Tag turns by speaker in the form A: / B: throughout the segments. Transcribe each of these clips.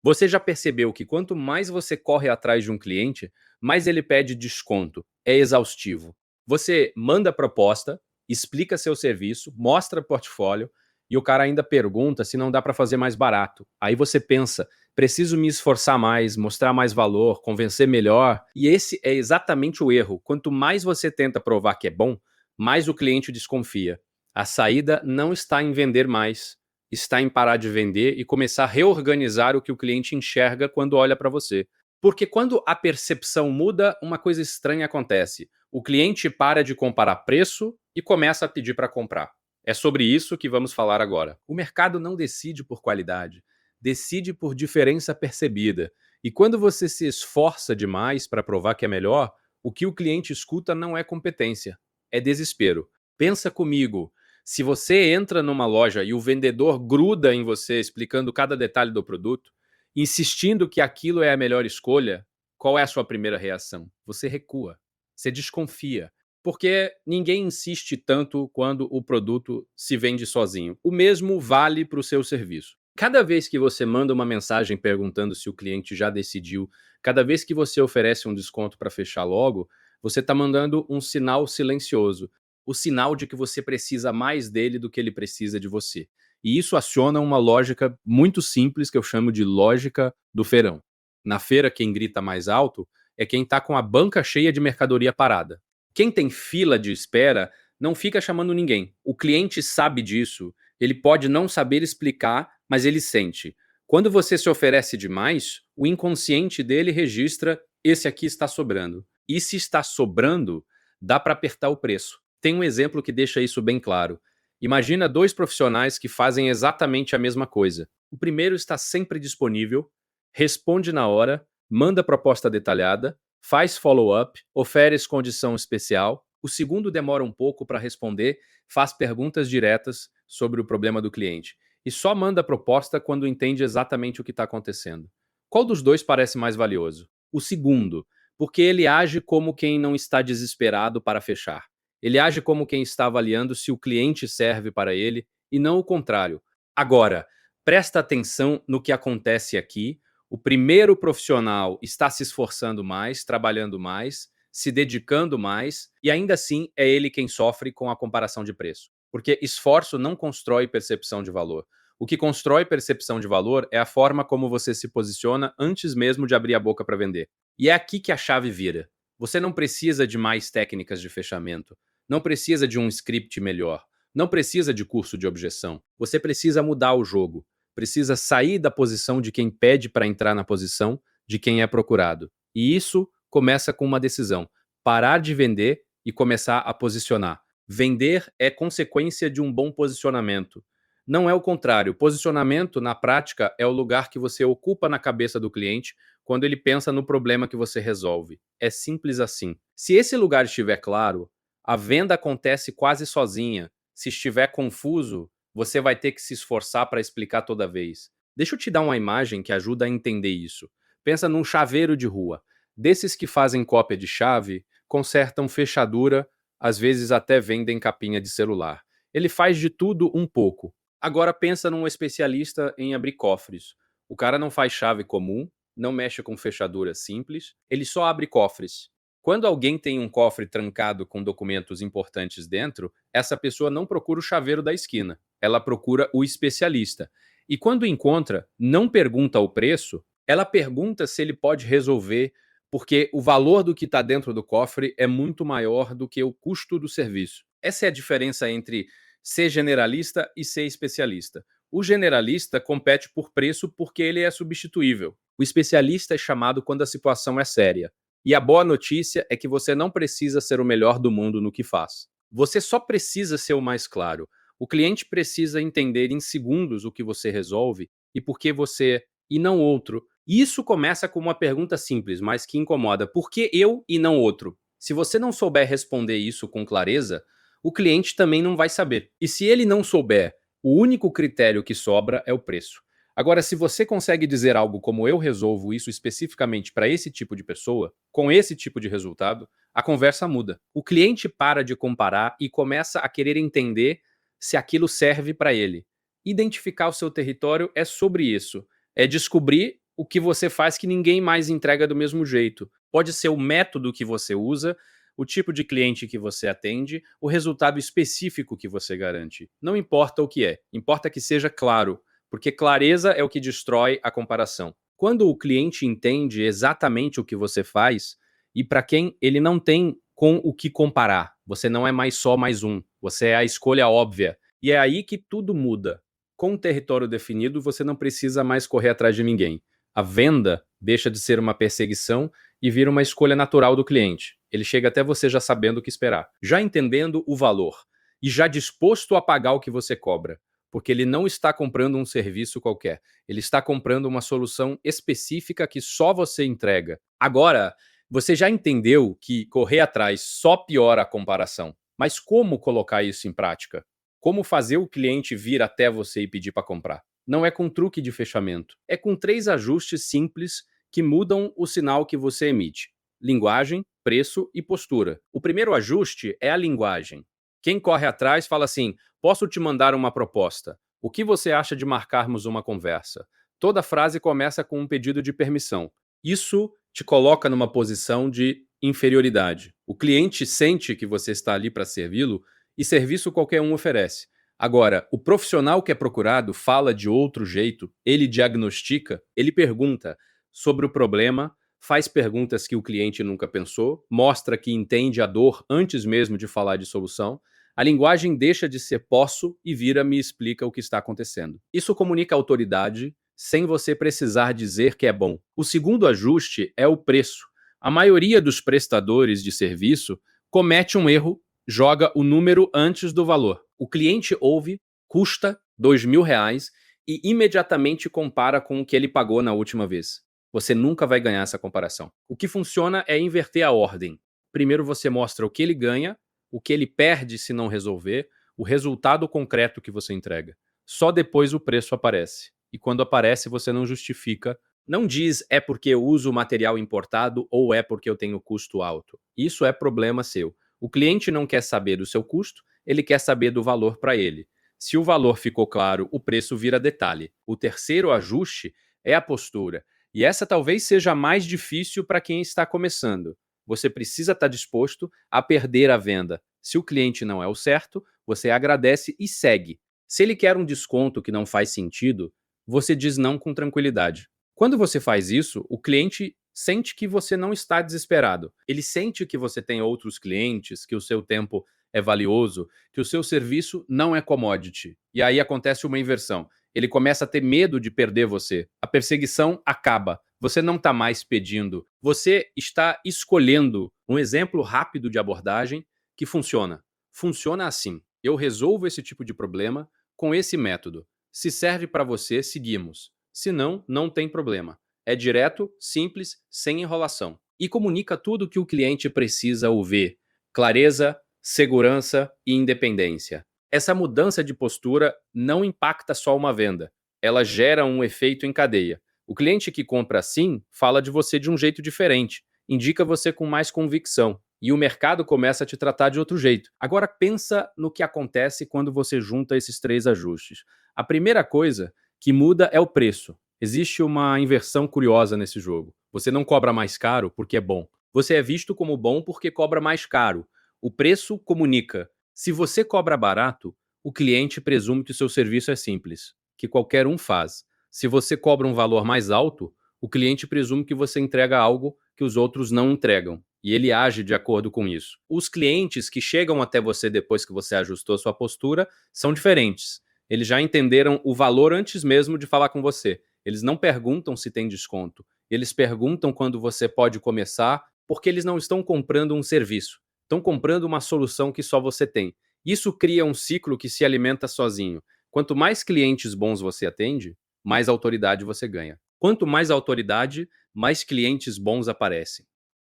A: Você já percebeu que quanto mais você corre atrás de um cliente, mais ele pede desconto? É exaustivo. Você manda a proposta, explica seu serviço, mostra portfólio e o cara ainda pergunta se não dá para fazer mais barato. Aí você pensa, preciso me esforçar mais, mostrar mais valor, convencer melhor. E esse é exatamente o erro. Quanto mais você tenta provar que é bom, mais o cliente desconfia. A saída não está em vender mais, está em parar de vender e começar a reorganizar o que o cliente enxerga quando olha para você. Porque quando a percepção muda, uma coisa estranha acontece. O cliente para de comparar preço e começa a pedir para comprar. É sobre isso que vamos falar agora. O mercado não decide por qualidade, decide por diferença percebida. E quando você se esforça demais para provar que é melhor, o que o cliente escuta não é competência, é desespero. Pensa comigo, se você entra numa loja e o vendedor gruda em você explicando cada detalhe do produto, insistindo que aquilo é a melhor escolha, qual é a sua primeira reação? Você recua, você desconfia, porque ninguém insiste tanto quando o produto se vende sozinho. O mesmo vale para o seu serviço. Cada vez que você manda uma mensagem perguntando se o cliente já decidiu, cada vez que você oferece um desconto para fechar logo, você está mandando um sinal silencioso, o sinal de que você precisa mais dele do que ele precisa de você. E isso aciona uma lógica muito simples que eu chamo de lógica do feirão. Na feira, quem grita mais alto é quem está com a banca cheia de mercadoria parada. Quem tem fila de espera não fica chamando ninguém. O cliente sabe disso, ele pode não saber explicar, mas ele sente. Quando você se oferece demais, o inconsciente dele registra: esse aqui está sobrando. E se está sobrando, dá para apertar o preço. Tem um exemplo que deixa isso bem claro. Imagina dois profissionais que fazem exatamente a mesma coisa. O primeiro está sempre disponível, responde na hora, manda proposta detalhada, faz follow-up, oferece condição especial. O segundo demora um pouco para responder, faz perguntas diretas sobre o problema do cliente e só manda a proposta quando entende exatamente o que está acontecendo. Qual dos dois parece mais valioso? O segundo, porque ele age como quem não está desesperado para fechar. Ele age como quem está avaliando se o cliente serve para ele e não o contrário. Agora, presta atenção no que acontece aqui. O primeiro profissional está se esforçando mais, trabalhando mais, se dedicando mais, e ainda assim é ele quem sofre com a comparação de preço. Porque esforço não constrói percepção de valor. O que constrói percepção de valor é a forma como você se posiciona antes mesmo de abrir a boca para vender. E é aqui que a chave vira. Você não precisa de mais técnicas de fechamento. Não precisa de um script melhor. Não precisa de curso de objeção. Você precisa mudar o jogo. Precisa sair da posição de quem pede para entrar na posição de quem é procurado. E isso começa com uma decisão: parar de vender e começar a posicionar. Vender é consequência de um bom posicionamento. Não é o contrário. Posicionamento, na prática, é o lugar que você ocupa na cabeça do cliente quando ele pensa no problema que você resolve. É simples assim. Se esse lugar estiver claro, a venda acontece quase sozinha. Se estiver confuso, você vai ter que se esforçar para explicar toda vez. Deixa eu te dar uma imagem que ajuda a entender isso. Pensa num chaveiro de rua. Desses que fazem cópia de chave, consertam fechadura, às vezes até vendem capinha de celular. Ele faz de tudo um pouco. Agora pensa num especialista em abrir cofres. O cara não faz chave comum, não mexe com fechadura simples, ele só abre cofres. Quando alguém tem um cofre trancado com documentos importantes dentro, essa pessoa não procura o chaveiro da esquina, ela procura o especialista. E quando encontra, não pergunta o preço, ela pergunta se ele pode resolver, porque o valor do que está dentro do cofre é muito maior do que o custo do serviço. Essa é a diferença entre ser generalista e ser especialista. O generalista compete por preço porque ele é substituível. O especialista é chamado quando a situação é séria. E a boa notícia é que você não precisa ser o melhor do mundo no que faz. Você só precisa ser o mais claro. O cliente precisa entender em segundos o que você resolve e por que você e não outro. E isso começa com uma pergunta simples, mas que incomoda. Por que eu e não outro? Se você não souber responder isso com clareza, o cliente também não vai saber. E se ele não souber, o único critério que sobra é o preço. Agora, se você consegue dizer algo como eu resolvo isso especificamente para esse tipo de pessoa, com esse tipo de resultado, a conversa muda. O cliente para de comparar e começa a querer entender se aquilo serve para ele. Identificar o seu território é sobre isso. É descobrir o que você faz que ninguém mais entrega do mesmo jeito. Pode ser o método que você usa, o tipo de cliente que você atende, o resultado específico que você garante. Não importa o que é, importa que seja claro, porque clareza é o que destrói a comparação. Quando o cliente entende exatamente o que você faz e para quem ele não tem com o que comparar, você não é mais só mais um, você é a escolha óbvia. E é aí que tudo muda. Com o território definido, você não precisa mais correr atrás de ninguém. A venda deixa de ser uma perseguição e vira uma escolha natural do cliente. Ele chega até você já sabendo o que esperar, já entendendo o valor e já disposto a pagar o que você cobra, porque ele não está comprando um serviço qualquer, ele está comprando uma solução específica que só você entrega. Agora, você já entendeu que correr atrás só piora a comparação, mas como colocar isso em prática? Como fazer o cliente vir até você e pedir para comprar? Não é com truque de fechamento, é com 3 ajustes simples que mudam o sinal que você emite: linguagem, preço e postura. O primeiro ajuste é a linguagem. Quem corre atrás fala assim: posso te mandar uma proposta? O que você acha de marcarmos uma conversa? Toda frase começa com um pedido de permissão. Isso te coloca numa posição de inferioridade. O cliente sente que você está ali para servi-lo e serviço qualquer um oferece. Agora, o profissional que é procurado fala de outro jeito, ele diagnostica, ele pergunta sobre o problema, faz perguntas que o cliente nunca pensou, mostra que entende a dor antes mesmo de falar de solução. A linguagem deixa de ser posso e vira me explica o que está acontecendo. Isso comunica autoridade sem você precisar dizer que é bom. O segundo ajuste é o preço. A maioria dos prestadores de serviço comete um erro, joga o número antes do valor. O cliente ouve, custa R$ 2.000 e imediatamente compara com o que ele pagou na última vez. Você nunca vai ganhar essa comparação. O que funciona é inverter a ordem. Primeiro você mostra o que ele ganha, o que ele perde se não resolver, o resultado concreto que você entrega. Só depois o preço aparece. E quando aparece, você não justifica, não diz é porque eu uso material importado ou é porque eu tenho custo alto. Isso é problema seu. O cliente não quer saber do seu custo, ele quer saber do valor para ele. Se o valor ficou claro, o preço vira detalhe. O terceiro ajuste é a postura. E essa talvez seja a mais difícil para quem está começando. Você precisa estar disposto a perder a venda. Se o cliente não é o certo, você agradece e segue. Se ele quer um desconto que não faz sentido, você diz não com tranquilidade. Quando você faz isso, o cliente sente que você não está desesperado. Ele sente que você tem outros clientes, que o seu tempo é valioso, que o seu serviço não é commodity. E aí acontece uma inversão. Ele começa a ter medo de perder você. A perseguição acaba. Você não está mais pedindo. Você está escolhendo um exemplo rápido de abordagem que funciona. Funciona assim. Eu resolvo esse tipo de problema com esse método. Se serve para você, seguimos. Se não, não tem problema. É direto, simples, sem enrolação. E comunica tudo o que o cliente precisa ouvir: clareza, segurança e independência. Essa mudança de postura não impacta só uma venda, ela gera um efeito em cadeia. O cliente que compra assim fala de você de um jeito diferente, indica você com mais convicção e o mercado começa a te tratar de outro jeito. Agora pensa no que acontece quando você junta esses 3 ajustes. A primeira coisa que muda é o preço. Existe uma inversão curiosa nesse jogo. Você não cobra mais caro porque é bom. Você é visto como bom porque cobra mais caro. O preço comunica. Se você cobra barato, o cliente presume que o seu serviço é simples, que qualquer um faz. Se você cobra um valor mais alto, o cliente presume que você entrega algo que os outros não entregam, e ele age de acordo com isso. Os clientes que chegam até você depois que você ajustou sua postura são diferentes. Eles já entenderam o valor antes mesmo de falar com você. Eles não perguntam se tem desconto. Eles perguntam quando você pode começar, porque eles não estão comprando um serviço. Estão comprando uma solução que só você tem. Isso cria um ciclo que se alimenta sozinho. Quanto mais clientes bons você atende, mais autoridade você ganha. Quanto mais autoridade, mais clientes bons aparecem.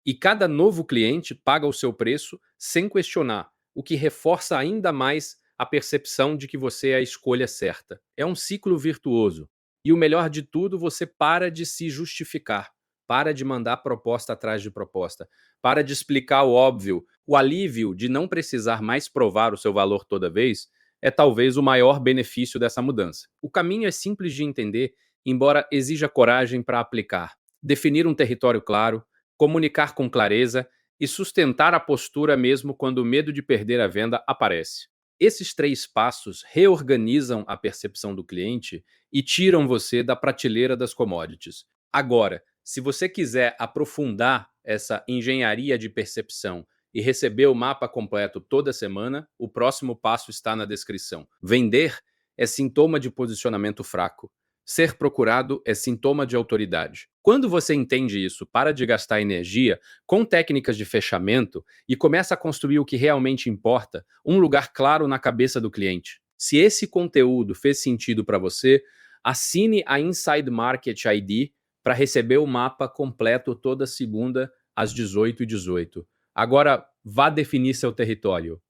A: E cada novo cliente paga o seu preço sem questionar, o que reforça ainda mais a percepção de que você é a escolha certa. É um ciclo virtuoso. E o melhor de tudo, você para de se justificar. Para de mandar proposta atrás de proposta. Para de explicar o óbvio. O alívio de não precisar mais provar o seu valor toda vez é talvez o maior benefício dessa mudança. O caminho é simples de entender embora exija coragem para aplicar. Definir um território claro, comunicar com clareza e sustentar a postura mesmo quando o medo de perder a venda aparece. Esses três passos reorganizam a percepção do cliente e tiram você da prateleira das commodities. Agora, se você quiser aprofundar essa engenharia de percepção e receber o mapa completo toda semana, o próximo passo está na descrição. Vender é sintoma de posicionamento fraco. Ser procurado é sintoma de autoridade. Quando você entende isso, para de gastar energia com técnicas de fechamento e começa a construir o que realmente importa, um lugar claro na cabeça do cliente. Se esse conteúdo fez sentido para você, assine a Inside Market ID para receber o mapa completo toda segunda às 18h18. Agora, vá definir seu território.